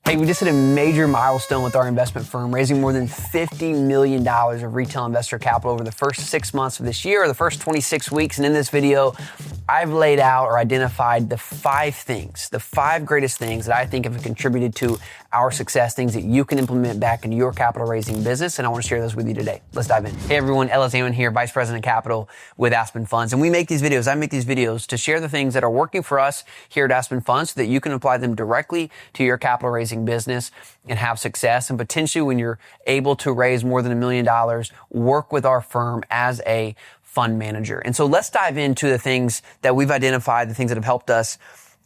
Hey, we just hit a major milestone with our investment firm, raising more than $50 million of retail investor capital over the first 6 months of this year, or the first 26 weeks. And in this video, I've laid out or identified the five greatest things that I think have contributed to our success, things that you can implement back into your capital raising business. And I want to share those with you today. Let's dive in. Hey everyone, Ellis here, Vice President of Capital with Aspen Funds. And I make these videos to share the things that are working for us here at Aspen Funds so that you can apply them directly to your capital raising business and have success. And potentially when you're able to raise more than $1 million, work with our firm as a fund manager. And so let's dive into the things that we've identified, the things that have helped us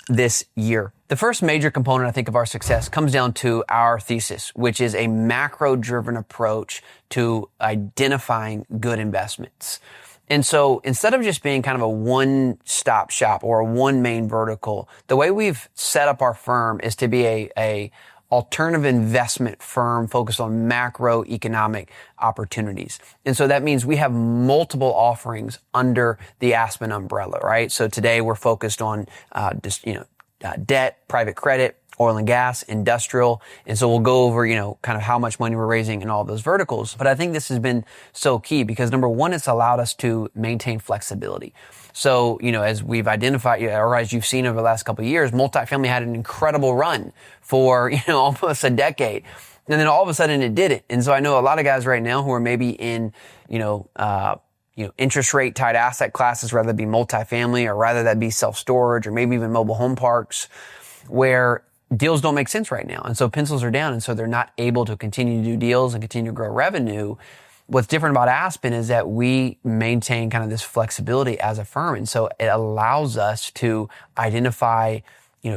this year. The first major component, I think, of our success comes down to our thesis, which is a macro-driven approach to identifying good investments. And so instead of just being kind of a one-stop shop or a one main vertical, the way we've set up our firm is to be a alternative investment firm focused on macroeconomic opportunities. And so that means we have multiple offerings under the Aspen umbrella, right? So today we're focused on debt, private credit, oil and gas, industrial. And so we'll go over, kind of how much money we're raising in all of those verticals. But I think this has been so key because number one, it's allowed us to maintain flexibility. So, as we've identified, or as you've seen over the last couple of years, multifamily had an incredible run for, almost a decade. And then all of a sudden it didn't. And so I know a lot of guys right now who are maybe in, interest rate tied asset classes, rather be multifamily or rather that be self-storage or maybe even mobile home parks, where deals don't make sense right now. And so pencils are down. And so they're not able to continue to do deals and continue to grow revenue. What's different about Aspen is that we maintain kind of this flexibility as a firm. And so it allows us to identify,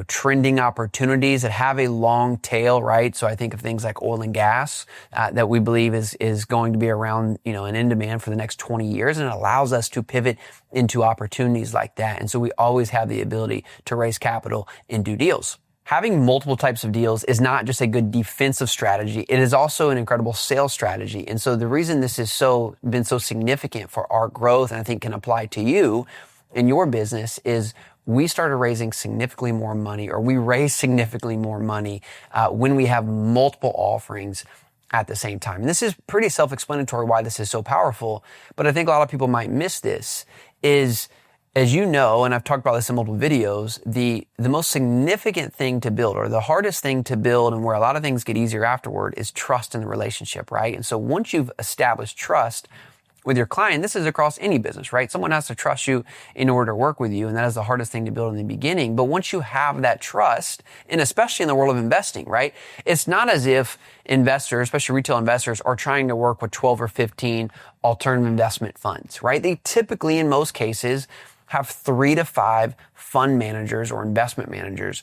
trending opportunities that have a long tail, right? So I think of things like oil and gas that we believe is going to be around, and in demand for the next 20 years. And it allows us to pivot into opportunities like that. And so we always have the ability to raise capital and do deals. Having multiple types of deals is not just a good defensive strategy. It is also an incredible sales strategy. And so the reason this has been so significant for our growth, and I think can apply to you in your business, is we started raising significantly more money, or we raise significantly more money when we have multiple offerings at the same time. And this is pretty self-explanatory why this is so powerful. But I think a lot of people might miss this is, as you know, and I've talked about this in multiple videos, the most significant thing to build, or the hardest thing to build, and where a lot of things get easier afterward, is trust in the relationship, right? And so once you've established trust with your client, this is across any business, right? Someone has to trust you in order to work with you, and that is the hardest thing to build in the beginning. But once you have that trust, and especially in the world of investing, right? It's not as if investors, especially retail investors, are trying to work with 12 or 15 alternative investment funds, right? They typically, in most cases, have 3 to 5 fund managers or investment managers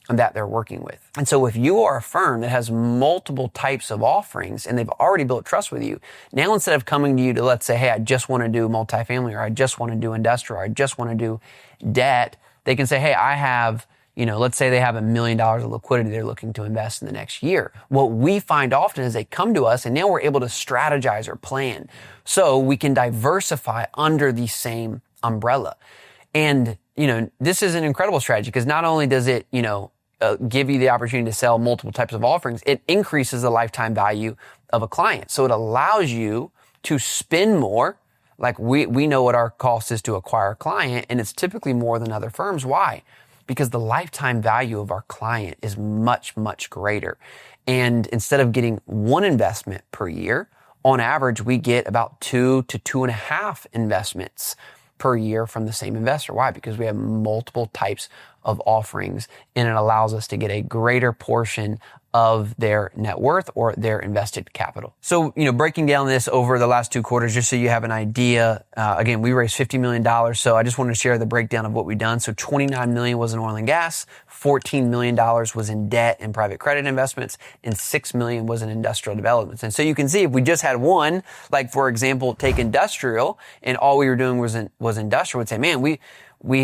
that they're working with. And so if you are a firm that has multiple types of offerings and they've already built trust with you, now instead of coming to you to, let's say, hey, I just want to do multifamily, or I just want to do industrial, or I just want to do debt, they can say, hey, I have, let's say they have $1 million of liquidity they're looking to invest in the next year. What we find often is they come to us and now we're able to strategize or plan so we can diversify under the same umbrella. And, this is an incredible strategy because not only does it, give you the opportunity to sell multiple types of offerings, it increases the lifetime value of a client. So it allows you to spend more. Like we know what our cost is to acquire a client, and it's typically more than other firms. Why? Because the lifetime value of our client is much, much greater. And instead of getting one investment per year, on average, we get about 2 to 2.5 investments per year from the same investor. Why? Because we have multiple types of offerings, and it allows us to get a greater portion of their net worth or their invested capital. So, breaking down this over the last 2 quarters, just so you have an idea, again, we raised $50 million. So I just wanted to share the breakdown of what we've done. So $29 million was in oil and gas, $14 million was in debt and private credit investments, and $6 million was in industrial developments. And so you can see if we just had one, like for example, take industrial, and all we were doing was industrial, we'd say, man, we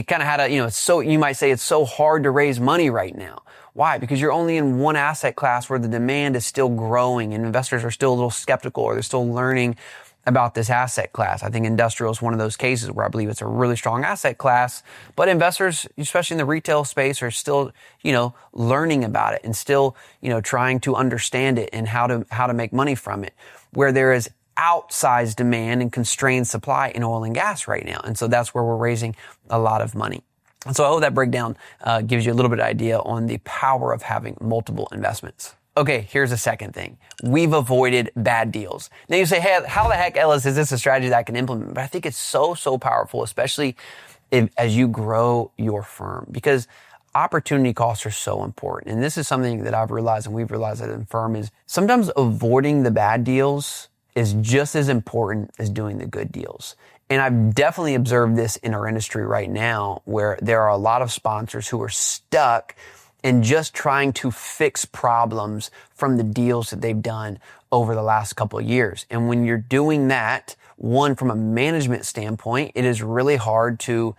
kind of had you might say it's so hard to raise money right now. Why? Because you're only in one asset class where the demand is still growing and investors are still a little skeptical, or they're still learning about this asset class. I think industrial is one of those cases where I believe it's a really strong asset class, but investors, especially in the retail space, are still, learning about it and still, trying to understand it and how to make money from it, where there is outsized demand and constrained supply in oil and gas right now. And so that's where we're raising a lot of money. And so I hope that breakdown gives you a little bit of idea on the power of having multiple investments. Okay, here's the second thing. We've avoided bad deals. Now you say, hey, how the heck, Ellis, is this a strategy that I can implement? But I think it's so powerful, especially as you grow your firm, because opportunity costs are so important. And this is something that I've realized and we've realized at the firm is sometimes avoiding the bad deals is just as important as doing the good deals. And I've definitely observed this in our industry right now, where there are a lot of sponsors who are stuck in just trying to fix problems from the deals that they've done over the last couple of years. And when you're doing that, one, from a management standpoint, it is really hard to,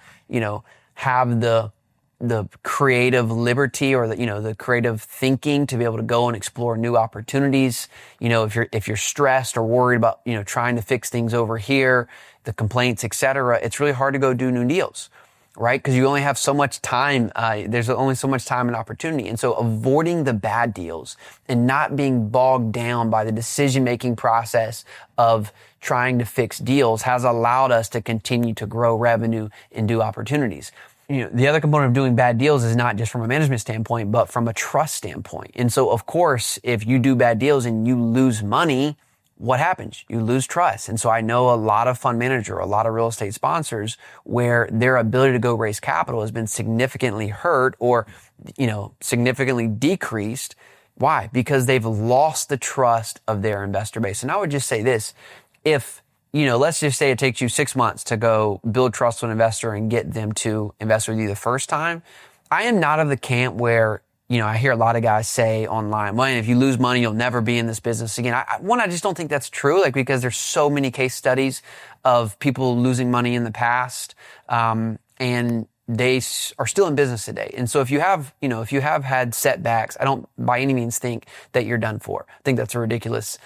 have the creative liberty or the creative thinking to be able to go and explore new opportunities. If you're stressed or worried about, trying to fix things over here, the complaints, et cetera, it's really hard to go do new deals, right? Because you only have so much time. There's only so much time and opportunity. And so avoiding the bad deals and not being bogged down by the decision-making process of trying to fix deals has allowed us to continue to grow revenue and do opportunities. The other component of doing bad deals is not just from a management standpoint, but from a trust standpoint. And so, of course, if you do bad deals and you lose money, what happens? You lose trust. And so I know a lot of fund manager, a lot of real estate sponsors where their ability to go raise capital has been significantly hurt or, significantly decreased. Why? Because they've lost the trust of their investor base. And I would just say this, if let's just say it takes you 6 months to go build trust with an investor and get them to invest with you the first time. I am not of the camp where, I hear a lot of guys say online, well, if you lose money, you'll never be in this business again. I just don't think that's true, because there's so many case studies of people losing money in the past, and they are still in business today. And so if you have had setbacks, I don't by any means think that you're done for. I think that's a ridiculous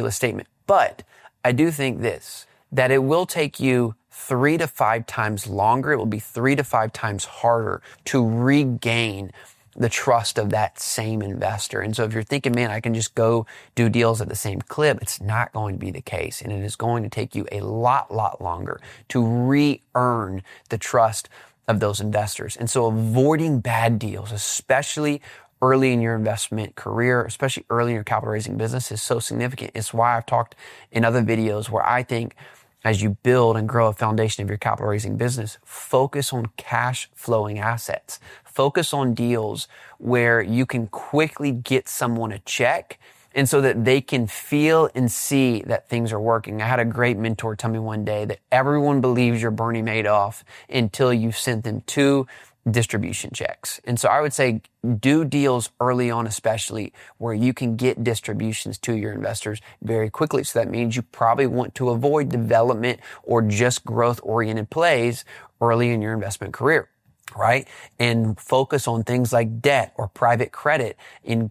statement. But I do think that it will take you 3 to 5 times longer. It will be 3 to 5 times harder to regain the trust of that same investor. And so if you're thinking, man, I can just go do deals at the same clip, it's not going to be the case. And it is going to take you a lot longer to re-earn the trust of those investors. And so avoiding bad deals, especially early in your investment career, especially early in your capital raising business, is so significant. It's why I've talked in other videos where I think as you build and grow a foundation of your capital raising business, focus on cash flowing assets. Focus on deals where you can quickly get someone a check and so that they can feel and see that things are working. I had a great mentor tell me one day that everyone believes you're Bernie Madoff until you've sent them 2 distribution checks. And so I would say do deals early on, especially where you can get distributions to your investors very quickly. So that means you probably want to avoid development or just growth oriented plays early in your investment career, right? And focus on things like debt or private credit and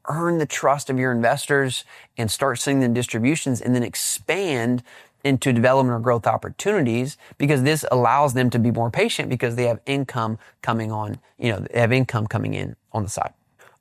earn the trust of your investors and start sending them distributions and then expand into development or growth opportunities, because this allows them to be more patient because they have income coming on, they have income coming in on the side.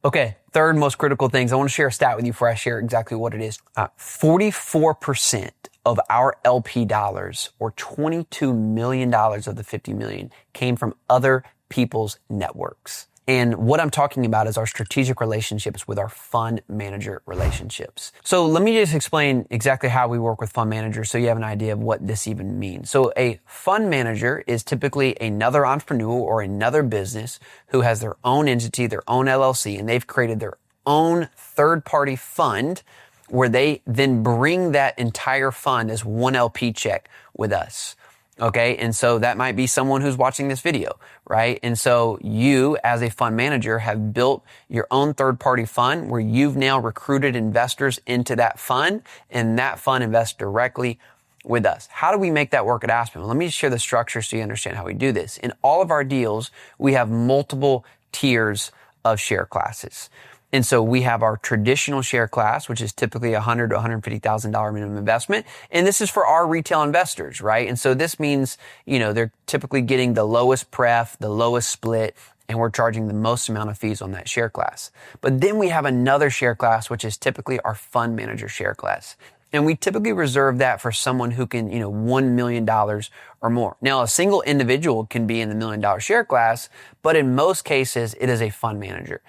Okay, third most critical things. I want to share a stat with you before I share exactly what it is. 44% of our LP dollars, or $22 million of the 50 million, came from other people's networks. And what I'm talking about is our strategic relationships with our fund manager relationships. So let me just explain exactly how we work with fund managers so you have an idea of what this even means. So a fund manager is typically another entrepreneur or another business who has their own entity, their own LLC, and they've created their own third-party fund where they then bring that entire fund as one LP check with us. Okay. And so that might be someone who's watching this video, right? And so you as a fund manager have built your own third party fund where you've now recruited investors into that fund, and that fund invests directly with us. How do we make that work at Aspen? Well, let me just share the structure so you understand how we do this. In all of our deals, we have multiple tiers of share classes. And so we have our traditional share class, which is typically $100,000 to $150,000 minimum investment. And this is for our retail investors, right? And so this means, they're typically getting the lowest pref, the lowest split, and we're charging the most amount of fees on that share class. But then we have another share class, which is typically our fund manager share class. And we typically reserve that for someone who can, $1 million or more. Now, a single individual can be in the $1 million share class, but in most cases, it is a fund manager.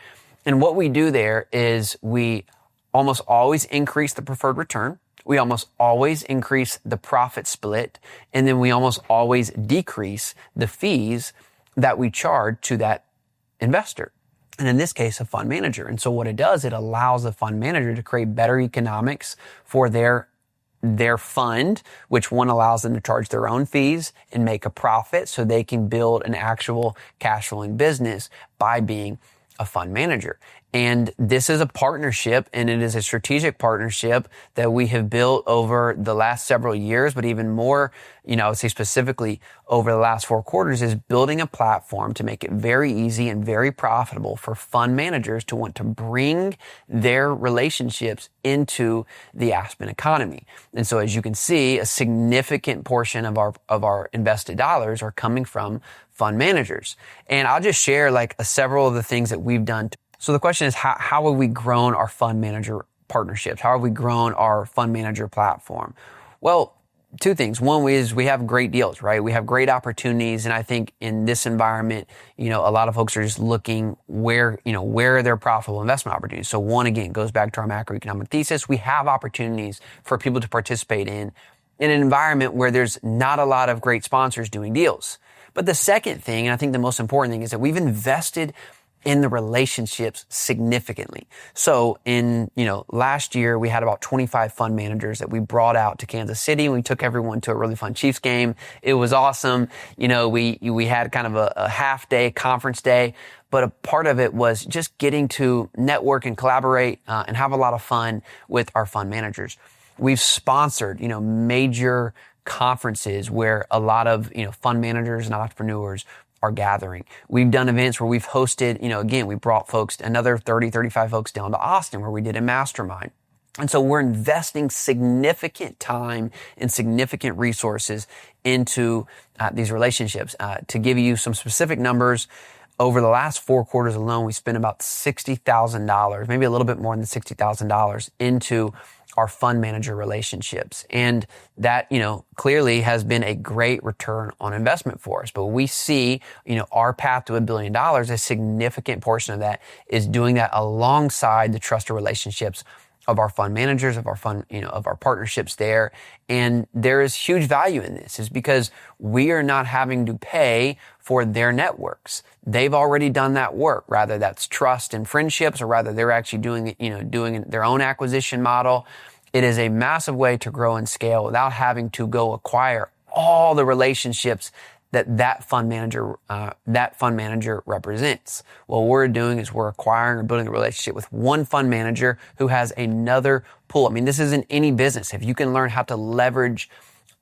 And what we do there is we almost always increase the preferred return. We almost always increase the profit split. And then we almost always decrease the fees that we charge to that investor. And in this case, a fund manager. And so what it does, it allows the fund manager to create better economics for their fund, which one allows them to charge their own fees and make a profit so they can build an actual cash flowing business by being a fund manager. And this is a partnership, and it is a strategic partnership that we have built over the last several years, but even more, I would say specifically over the last 4 quarters, is building a platform to make it very easy and very profitable for fund managers to want to bring their relationships into the Aspen economy. And so as you can see, a significant portion of our invested dollars are coming from fund managers. And I'll just share several of the things that we've done. So the question is, how have we grown our fund manager partnerships? How have we grown our fund manager platform? Well, 2 things. One is we have great deals, right? We have great opportunities. And I think in this environment, a lot of folks are just looking where are their profitable investment opportunities. So one, again, goes back to our macroeconomic thesis. We have opportunities for people to participate in an environment where there's not a lot of great sponsors doing deals. But the second thing, and I think the most important thing, is that we've invested in the relationships significantly. So in, last year we had about 25 fund managers that we brought out to Kansas City, and we took everyone to a really fun Chiefs game. It was awesome. We had kind of a half day conference day, but a part of it was just getting to network and collaborate, and have a lot of fun with our fund managers. We've sponsored, major conferences where a lot of, fund managers and entrepreneurs are gathering. We've done events where we've hosted, again, we brought folks, another 30, 35 folks down to Austin where we did a mastermind. And so we're investing significant time and significant resources into these relationships. To give you some specific numbers, over the last 4 quarters alone, we spent about $60,000, maybe a little bit more than $60,000 into our fund manager relationships. And that, clearly has been a great return on investment for us. But we see, our path to $1 billion, a significant portion of that is doing that alongside the trusted relationships of our fund managers, of our fund, of our partnerships there. And there is huge value in this, is because we are not having to pay for their networks. They've already done that work, rather that's trust and friendships, or rather they're actually doing their own acquisition model. It is a massive way to grow and scale without having to go acquire all the relationships that fund manager represents. What we're doing is we're acquiring or building a relationship with one fund manager who has another pool. I mean, this isn't any business. If you can learn how to leverage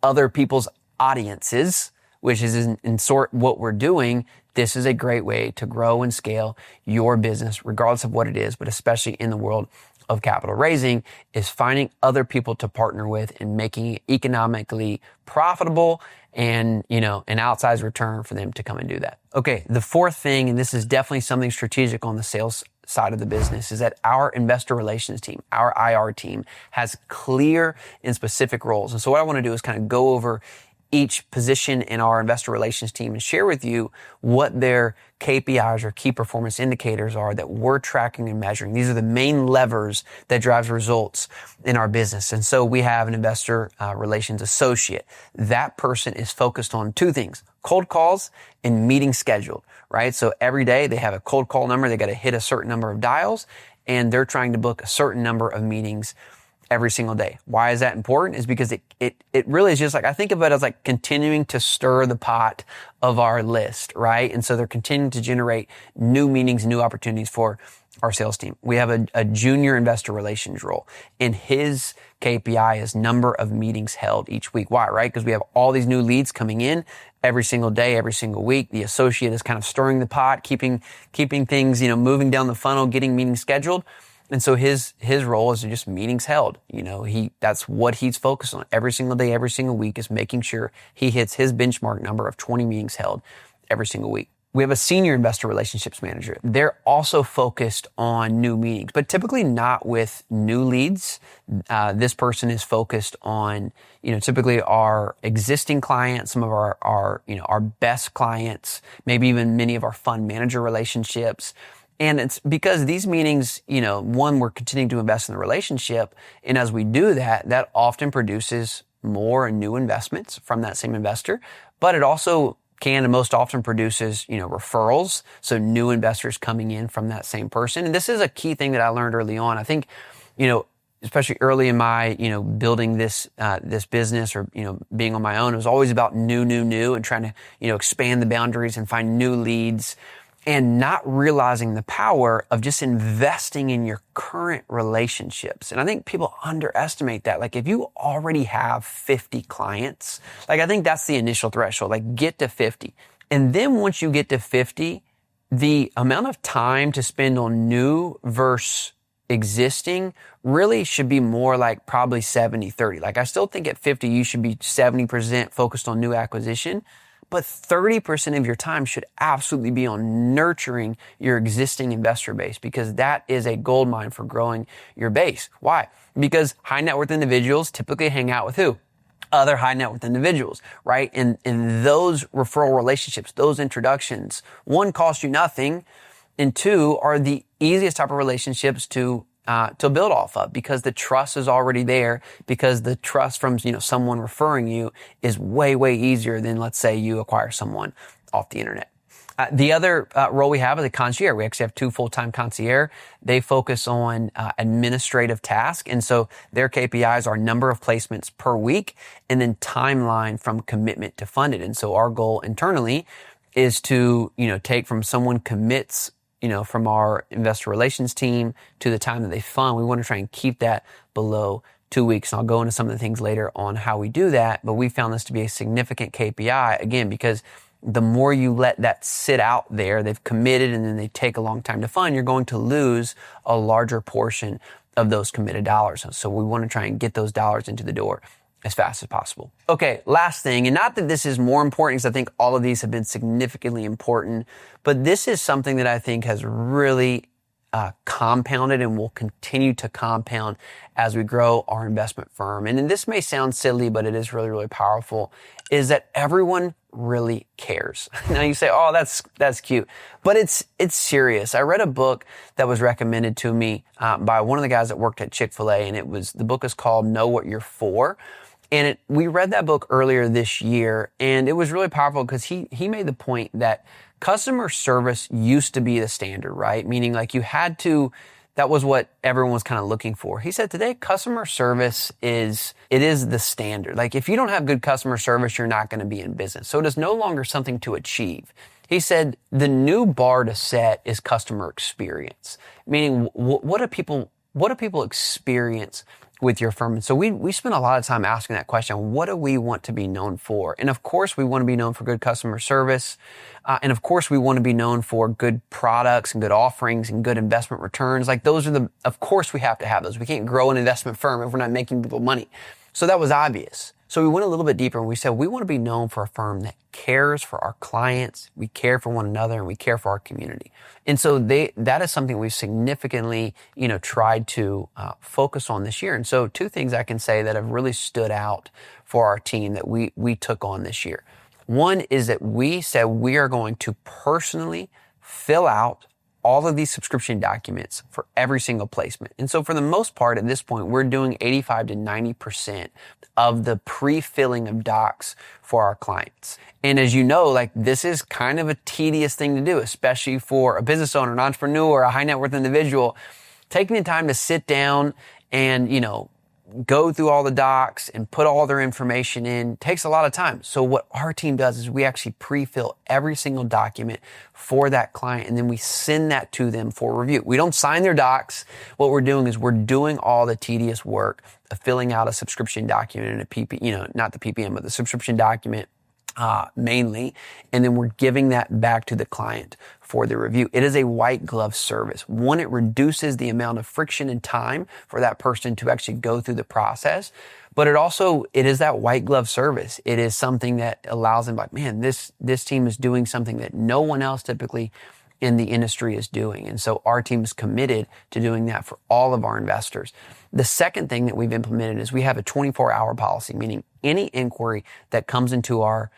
other people's audiences, which is in sort what we're doing, this is a great way to grow and scale your business, regardless of what it is, but especially in the world of capital raising, is finding other people to partner with and making it economically profitable and, an outsized return for them to come and do that. Okay. The fourth thing, and this is definitely something strategic on the sales side of the business, is that our investor relations team, our IR team, has clear and specific roles. And so what I want to do is kind of go over each position in our investor relations team and share with you what their KPIs or key performance indicators are that we're tracking and measuring. These are the main levers that drives results in our business. And so we have an investor relations associate. That person is focused on 2 things: cold calls and meeting scheduled, right? So every day they have a cold call number. They got to hit a certain number of dials, and they're trying to book a certain number of meetings every single day. Why is that important? Is because it really is just I think of it as continuing to stir the pot of our list, right? And so they're continuing to generate new meetings, new opportunities for our sales team. We have a junior investor relations role, and his KPI is number of meetings held each week. Why, right? Because we have all these new leads coming in every single day, every single week. The associate is kind of stirring the pot, keeping things, moving down the funnel, getting meetings scheduled. And so his role is just meetings held. That's what he's focused on every single day, every single week, is making sure he hits his benchmark number of 20 meetings held every single week. We have a senior investor relationships manager. They're also focused on new meetings, but typically not with new leads. This person is focused on, typically our existing clients, some of our best clients, maybe even many of our fund manager relationships. And it's because these meetings, one, we're continuing to invest in the relationship. And as we do that, that often produces more new investments from that same investor, but it also can and most often produces, referrals. So new investors coming in from that same person. And this is a key thing that I learned early on. I think, especially early in my, building this business or, being on my own, it was always about new and trying to, expand the boundaries and find new leads, and not realizing the power of just investing in your current relationships. And I think people underestimate that. Like if you already have 50 clients, I think that's the initial threshold, get to 50. And then once you get to 50, the amount of time to spend on new versus existing really should be more like probably 70-30. I still think at 50, you should be 70% focused on new acquisition, but 30% of your time should absolutely be on nurturing your existing investor base, because that is a gold mine for growing your base. Why? Because high net worth individuals typically hang out with who? Other high net worth individuals, right? And those referral relationships, those introductions, one, cost you nothing, and two, are the easiest type of relationships to build off of, because the trust is already there, because the trust from, someone referring you is way, way easier than, let's say, you acquire someone off the internet. The other role we have is a concierge. We actually have 2 full-time concierge. They focus on administrative tasks. And so their KPIs are number of placements per week and then timeline from commitment to funded. And so our goal internally is to, take from someone commits, from our investor relations team to the time that they fund. We want to try and keep that below 2 weeks. And I'll go into some of the things later on how we do that. But we found this to be a significant KPI, again, because the more you let that sit out there, they've committed and then they take a long time to fund, you're going to lose a larger portion of those committed dollars. So we want to try and get those dollars into the door as fast as possible. Okay, last thing, and not that this is more important, because I think all of these have been significantly important, but this is something that I think has really compounded and will continue to compound as we grow our investment firm. And this may sound silly, but it is really, really powerful, is that everyone really cares. Now you say, oh, that's cute, but it's serious. I read a book that was recommended to me by one of the guys that worked at Chick-fil-A, and the book is called Know What You're For. And we read that book earlier this year, and it was really powerful because he made the point that customer service used to be the standard, right? Meaning that was what everyone was kind of looking for. He said today, customer service is the standard. If you don't have good customer service, you're not going to be in business. So it is no longer something to achieve. He said the new bar to set is customer experience, meaning what do people experience with your firm? And so we spend a lot of time asking that question. What do we want to be known for? And of course, we want to be known for good customer service. And of course, we want to be known for good products and good offerings and good investment returns. Of course, we have to have those. We can't grow an investment firm if we're not making people money. So that was obvious. So we went a little bit deeper and we said, we want to be known for a firm that cares for our clients, we care for one another, and we care for our community. And so that is something we've significantly, tried to focus on this year. And so 2 things I can say that have really stood out for our team that we took on this year. One is that we said we are going to personally fill out all of these subscription documents for every single placement. And so for the most part, at this point, we're doing 85 to 90% of the pre-filling of docs for our clients. And as you know, this is kind of a tedious thing to do, especially for a business owner, an entrepreneur, a high net worth individual, taking the time to sit down and, go through all the docs and put all their information in. It takes a lot of time. So what our team does is we actually pre-fill every single document for that client, and then we send that to them for review. We don't sign their docs. What we're doing is we're doing all the tedious work of filling out a subscription document and a not the PPM, but the subscription document mainly, and then we're giving that back to the client for the review. It is a white glove service. One, it reduces the amount of friction and time for that person to actually go through the process, but it is that white glove service. It is something that allows them, like, man, this team is doing something that no one else typically in the industry is doing. And so our team is committed to doing that for all of our investors. The second thing that we've implemented is we have a 24-hour policy, meaning any inquiry that comes into our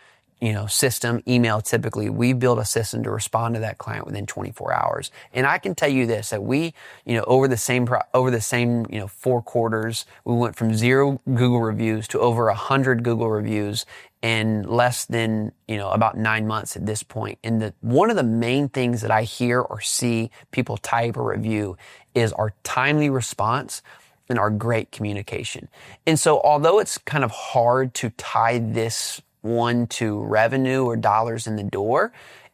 system, email typically, we build a system to respond to that client within 24 hours. And I can tell you this, that we, over the same 4 quarters, we went from 0 Google reviews to over 100 Google reviews in less than, about 9 months at this point. And one of the main things that I hear or see people type or review is our timely response and our great communication. And so although it's kind of hard to tie this one to revenue or dollars in the door,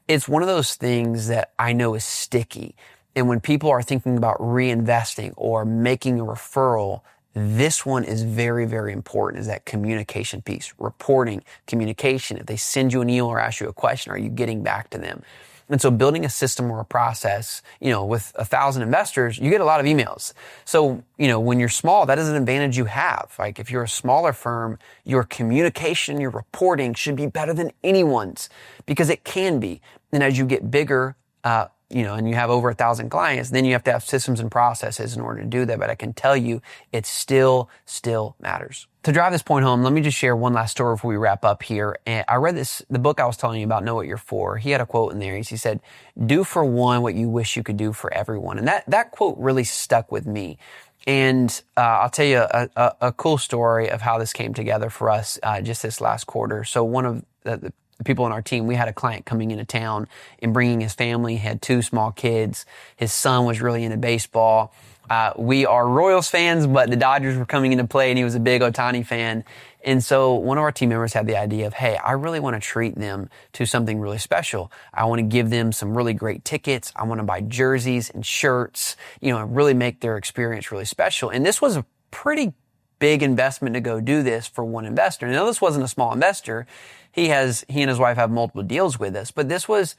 it's one of those things that I know is sticky. And when people are thinking about reinvesting or making a referral, this one is very, very important, is that communication piece, reporting, communication. If they send you an email or ask you a question, are you getting back to them? And so building a system or a process, with 1,000 investors, you get a lot of emails. So, when you're small, that is an advantage you have. Like if you're a smaller firm, your communication, your reporting should be better than anyone's, because it can be. And as you get bigger, and you have over 1,000 clients, then you have to have systems and processes in order to do that. But I can tell you, it still matters. To drive this point home, let me just share one last story before we wrap up here. And I read the book I was telling you about, Know What You're For. He had a quote in there. He said, "Do for one what you wish you could do for everyone." And that quote really stuck with me. And I'll tell you a cool story of how this came together for us just this last quarter. So one of the people on our team, we had a client coming into town and bringing his family, had 2 small kids. His son was really into baseball. We are Royals fans, but the Dodgers were coming into play and he was a big Ohtani fan. And so one of our team members had the idea of, hey, I really want to treat them to something really special. I want to give them some really great tickets. I want to buy jerseys and shirts, and really make their experience really special. And this was a pretty big investment to go do this for one investor. Now, this wasn't a small investor. He and his wife have multiple deals with us, but this was,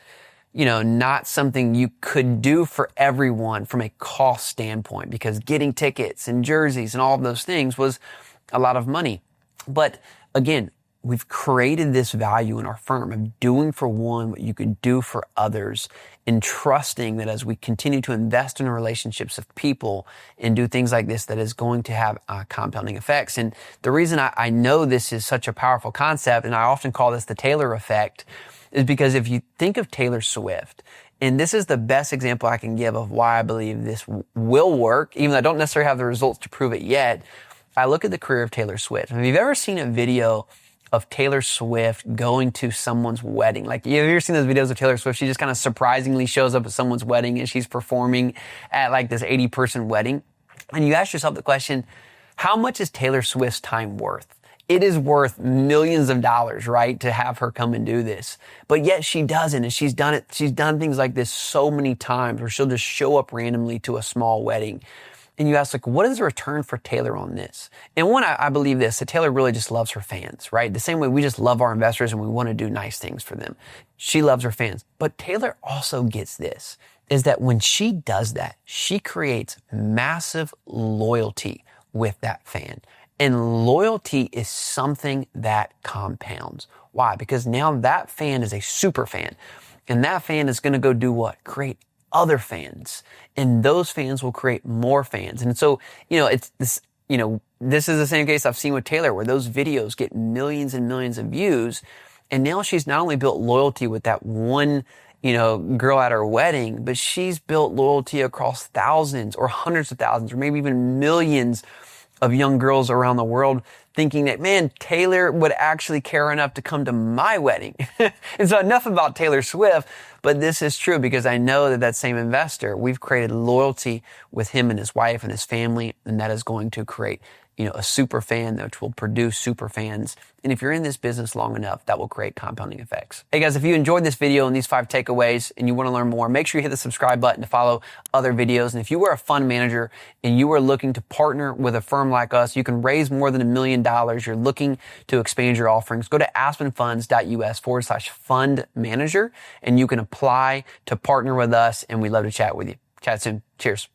not something you could do for everyone from a cost standpoint, because getting tickets and jerseys and all of those things was a lot of money. But again, we've created this value in our firm of doing for one what you could do for others, and trusting that as we continue to invest in the relationships of people and do things like this, that is going to have compounding effects. And the reason I know this is such a powerful concept, and I often call this the Taylor effect, is because if you think of Taylor Swift, and this is the best example I can give of why I believe this will work, even though I don't necessarily have the results to prove it yet. I look at the career of Taylor Swift. Have you ever seen a video of Taylor Swift going to someone's wedding? Like, you ever seen those videos of Taylor Swift? She just kind of surprisingly shows up at someone's wedding and she's performing at like this 80-person wedding. And you ask yourself the question, how much is Taylor Swift's time worth? It is worth millions of dollars, right, to have her come and do this. But yet she doesn't, and she's done it. She's done things like this so many times where she'll just show up randomly to a small wedding. And you ask, like, what is the return for Taylor on this? And one, I believe this, that Taylor really just loves her fans, right? The same way we just love our investors and we want to do nice things for them. She loves her fans. But Taylor also gets this, is that when she does that, she creates massive loyalty with that fan. And loyalty is something that compounds. Why? Because now that fan is a super fan. And that fan is going to go do what? Create other fans. And those fans will create more fans. And so, it's this, this is the same case I've seen with Taylor, where those videos get millions and millions of views. And now she's not only built loyalty with that one, girl at her wedding, but she's built loyalty across thousands or hundreds of thousands or maybe even millions of young girls around the world, thinking that, man, Taylor would actually care enough to come to my wedding. And so enough about Taylor Swift, but this is true because I know that same investor, we've created loyalty with him and his wife and his family, and that is going to create, a super fan which will produce super fans. And if you're in this business long enough, that will create compounding effects. Hey guys, if you enjoyed this video and these 5 takeaways and you want to learn more, make sure you hit the subscribe button to follow other videos. And if you are a fund manager and you are looking to partner with a firm like us, you can raise more than $1 million. You're looking to expand your offerings. Go to aspenfunds.us/fund manager and you can apply to partner with us. And we'd love to chat with you. Chat soon. Cheers.